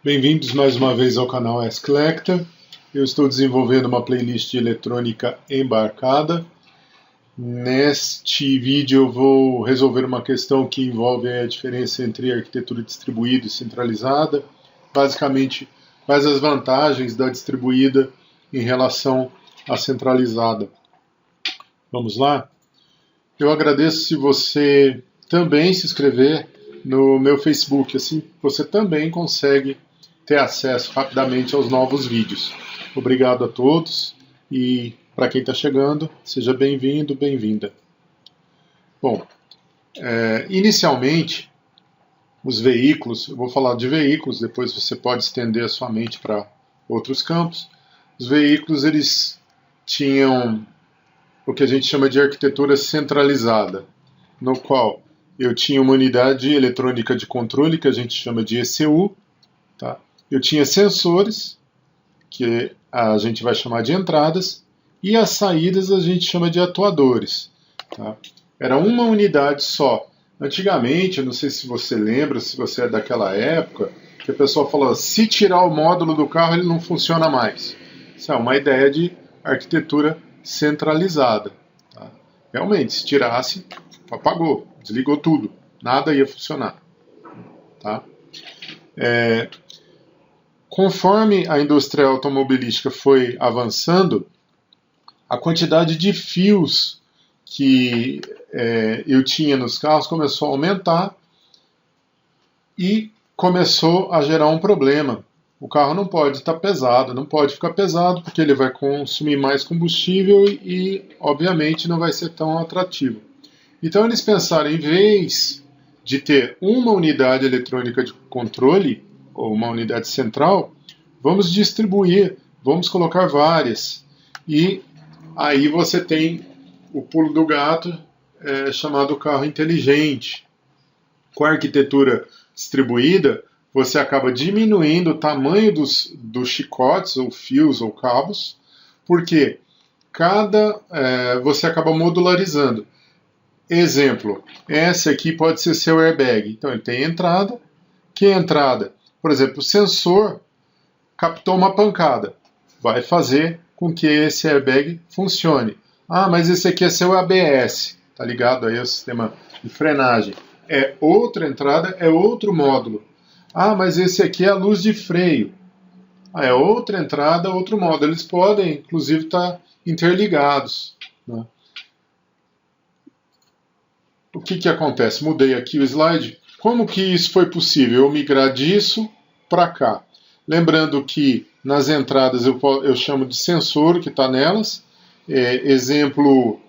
Bem-vindos mais uma vez ao canal Ask Lecter. Eu estou desenvolvendo uma playlist de eletrônica embarcada. Neste vídeo eu vou resolver uma questão que envolve a diferença entre arquitetura distribuída e centralizada. Basicamente, quais as vantagens da distribuída em relação à centralizada. Vamos lá? Eu agradeço se você também se inscrever no meu Facebook, assim você também consegue ter acesso rapidamente aos novos vídeos. Obrigado a todos e para quem está chegando, seja bem-vindo, bem-vinda. Bom, inicialmente, os veículos, eu vou falar de veículos, depois você pode estender a sua mente para outros campos. Os veículos, eles tinham o que a gente chama de arquitetura centralizada, no qual eu tinha uma unidade eletrônica de controle, que a gente chama de ECU, tá? Eu tinha sensores, que a gente vai chamar de entradas, e as saídas a gente chama de atuadores. Tá? Era uma unidade só. Antigamente, eu não sei se você lembra, se você é daquela época, que a pessoa falava, se tirar o módulo do carro, ele não funciona mais. Isso é uma ideia de arquitetura centralizada. Tá? Realmente, se tirasse, apagou, desligou tudo, nada ia funcionar. Tá? Conforme a indústria automobilística foi avançando, a quantidade de fios que eu tinha nos carros começou a aumentar e começou a gerar um problema. O carro não pode estar pesado, não pode ficar pesado porque ele vai consumir mais combustível e obviamente, não vai ser tão atrativo. Então eles pensaram, em vez de ter uma unidade eletrônica de controle, ou uma unidade central, vamos distribuir, vamos colocar várias. E aí você tem o pulo do gato, chamado carro inteligente. Com a arquitetura distribuída, você acaba diminuindo o tamanho dos chicotes, ou fios, ou cabos, porque você acaba modularizando. Exemplo, esse aqui pode ser seu airbag. Então ele tem entrada. Que entrada? Por exemplo, o sensor captou uma pancada. Vai fazer com que esse airbag funcione. Ah, mas esse aqui é seu ABS. Está ligado aí ao sistema de frenagem. É outra entrada, é outro módulo. Ah, mas esse aqui é a luz de freio. Ah, é outra entrada, outro módulo. Eles podem, inclusive, estar interligados. Né? O que acontece? Mudei aqui o slide. Como que isso foi possível? Eu migrar disso para cá. Lembrando que nas entradas eu chamo de sensor que está nelas. Exemplo,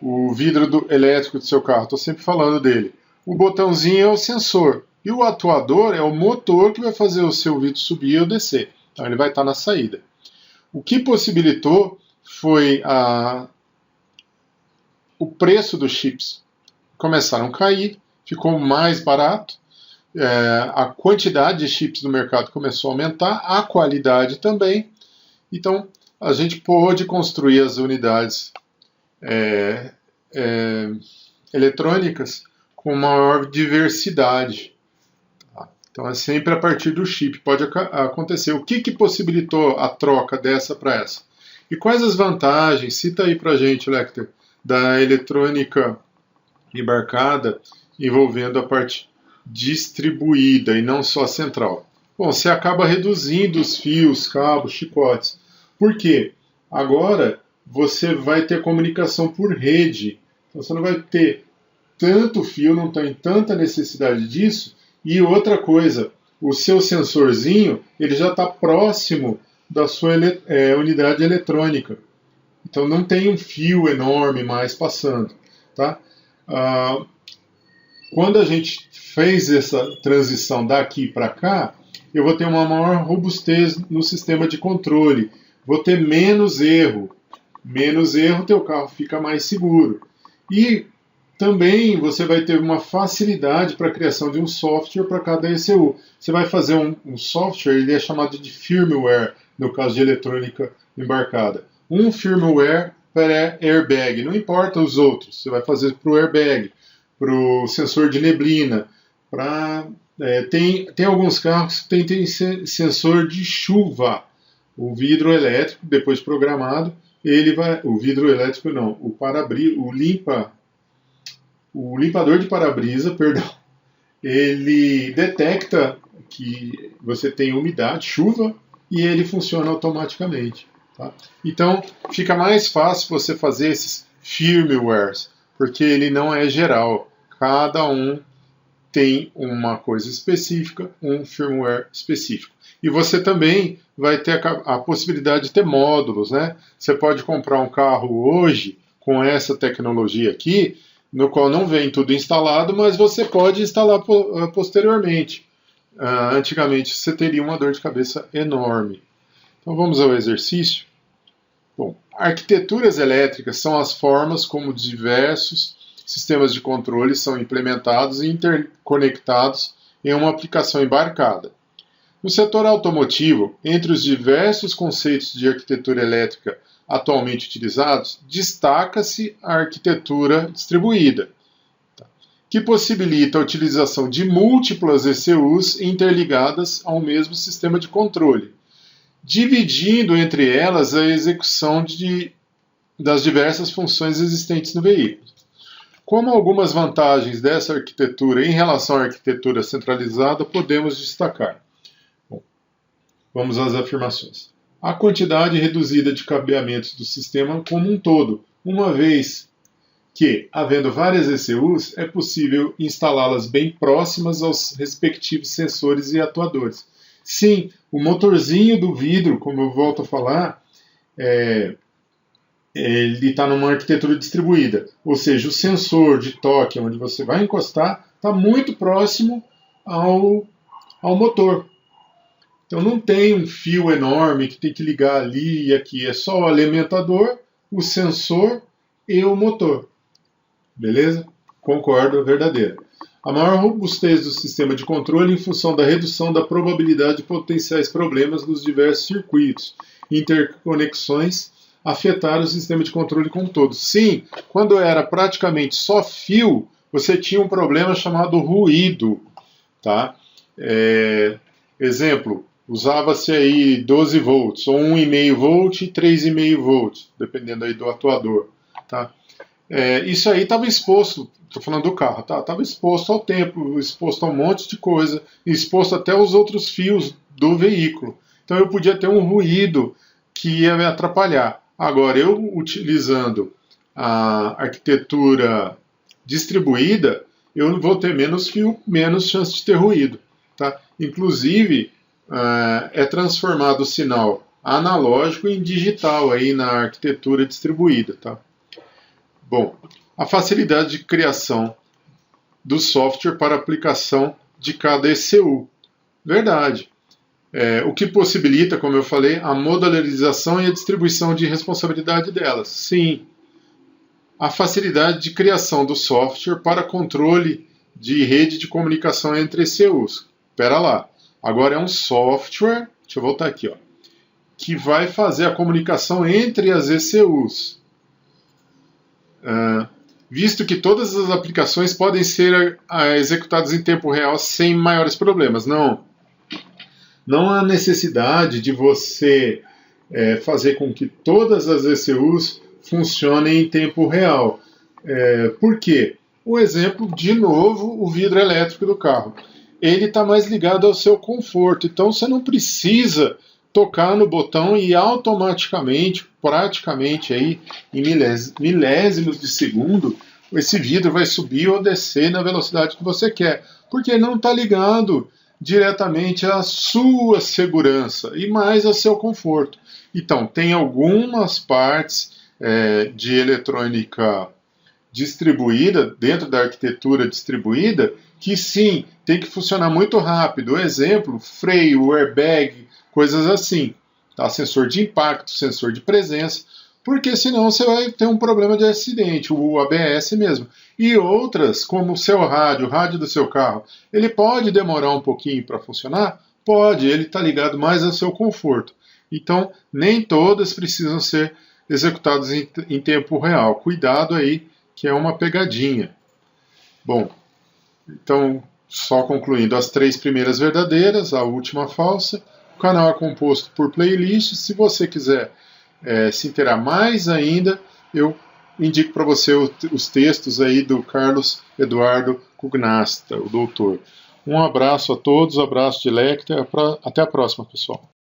o vidro elétrico do seu carro. Estou sempre falando dele. O botãozinho é o sensor. E o atuador é o motor que vai fazer o seu vidro subir ou descer. Então ele vai estar na saída. O que possibilitou foi o preço dos chips. Começaram a cair, ficou mais barato, a quantidade de chips no mercado começou a aumentar, a qualidade também. Então, a gente pôde construir as unidades eletrônicas com maior diversidade. Tá? Então, é sempre a partir do chip. Pode acontecer. O que possibilitou a troca dessa para essa? E quais as vantagens? Cita aí para a gente, Lecter, da eletrônica embarcada envolvendo a parte distribuída e não só a central. Bom, você acaba reduzindo os fios, cabos, chicotes. Por quê? Agora você vai ter comunicação por rede. Então você não vai ter tanto fio, não tem tanta necessidade disso. E outra coisa, o seu sensorzinho ele já está próximo da sua unidade eletrônica. Então não tem um fio enorme mais passando. Tá? Quando a gente fez essa transição daqui para cá, eu vou ter uma maior robustez no sistema de controle, vou ter menos erro. Menos erro, teu carro fica mais seguro. E também você vai ter uma facilidade para a criação de um software para cada ECU. Você vai fazer um software, ele é chamado de firmware, no caso de eletrônica embarcada. Um firmware para airbag, não importa os outros, você vai fazer para o airbag, para o sensor de neblina, para Tem alguns carros que tem sensor de chuva. O vidro elétrico, depois programado, o vidro elétrico não, o limpador de para-brisa, perdão, ele detecta que você tem umidade, chuva, e ele funciona automaticamente. Tá? Então, fica mais fácil você fazer esses firmwares, porque ele não é geral. Cada um tem uma coisa específica, um firmware específico. E você também vai ter a possibilidade de ter módulos, né? Você pode comprar um carro hoje com essa tecnologia aqui, no qual não vem tudo instalado, mas você pode instalar posteriormente. Antigamente você teria uma dor de cabeça enorme. Então vamos ao exercício. Bom, arquiteturas elétricas são as formas como diversos sistemas de controle são implementados e interconectados em uma aplicação embarcada. No setor automotivo, entre os diversos conceitos de arquitetura elétrica atualmente utilizados, destaca-se a arquitetura distribuída, que possibilita a utilização de múltiplas ECUs interligadas ao mesmo sistema de controle, dividindo entre elas a execução das diversas funções existentes no veículo. Como algumas vantagens dessa arquitetura em relação à arquitetura centralizada, podemos destacar. Bom, vamos às afirmações. A quantidade reduzida de cabeamentos do sistema como um todo, uma vez que, havendo várias ECUs, é possível instalá-las bem próximas aos respectivos sensores e atuadores. Sim, o motorzinho do vidro, como eu volto a falar, ele está numa arquitetura distribuída, ou seja, o sensor de toque onde você vai encostar está muito próximo ao motor. Então não tem um fio enorme que tem que ligar ali e aqui, é só o alimentador, o sensor e o motor. Beleza? Concordo, é verdadeiro. A maior robustez do sistema de controle em função da redução da probabilidade de potenciais problemas nos diversos circuitos, interconexões, afetar o sistema de controle como um todo. Sim, quando era praticamente só fio, você tinha um problema chamado ruído. Tá? Exemplo, usava-se aí 12 volts, ou 1,5 volt e 3,5 volts, dependendo aí do atuador. Tá? Isso aí estava exposto, estou falando do carro, tá? Estava exposto ao tempo, exposto a um monte de coisa, exposto até aos outros fios do veículo. Então eu podia ter um ruído que ia me atrapalhar. Agora, eu utilizando a arquitetura distribuída, eu vou ter menos fio, menos chance de ter ruído. Tá? Inclusive, é transformado o sinal analógico em digital aí na arquitetura distribuída. Tá? Bom, a facilidade de criação do software para aplicação de cada ECU. Verdade. O que possibilita, como eu falei, a modularização e a distribuição de responsabilidade delas. Sim. A facilidade de criação do software para controle de rede de comunicação entre ECUs. Espera lá. Agora é um software, deixa eu voltar aqui, ó, que vai fazer a comunicação entre as ECUs. Visto que todas as aplicações podem ser executadas em tempo real sem maiores problemas. Não há necessidade de você fazer com que todas as ECUs funcionem em tempo real. Por quê? O exemplo, de novo, o vidro elétrico do carro. Ele está mais ligado ao seu conforto. Então você não precisa tocar no botão e automaticamente, praticamente aí, em milésimos de segundo, esse vidro vai subir ou descer na velocidade que você quer. Porque ele não está ligado diretamente à sua segurança e mais ao seu conforto. Então, tem algumas partes de eletrônica distribuída, dentro da arquitetura distribuída, que sim, tem que funcionar muito rápido. Exemplo, freio, airbag, coisas assim. Tá? Sensor de impacto, sensor de presença, porque senão você vai ter um problema de acidente, o ABS mesmo. E outras, como o seu rádio, o rádio do seu carro, ele pode demorar um pouquinho para funcionar? Pode, ele está ligado mais ao seu conforto. Então, nem todas precisam ser executadas em tempo real. Cuidado aí, que é uma pegadinha. Bom, então, Só concluindo, as 3 primeiras verdadeiras, a última falsa. O canal é composto por playlists. Se você quiser se inteirar mais ainda, eu indico para você os textos aí do Carlos Eduardo Cugnasta, o doutor. Um abraço a todos, abraço de Lecter, até a próxima, pessoal.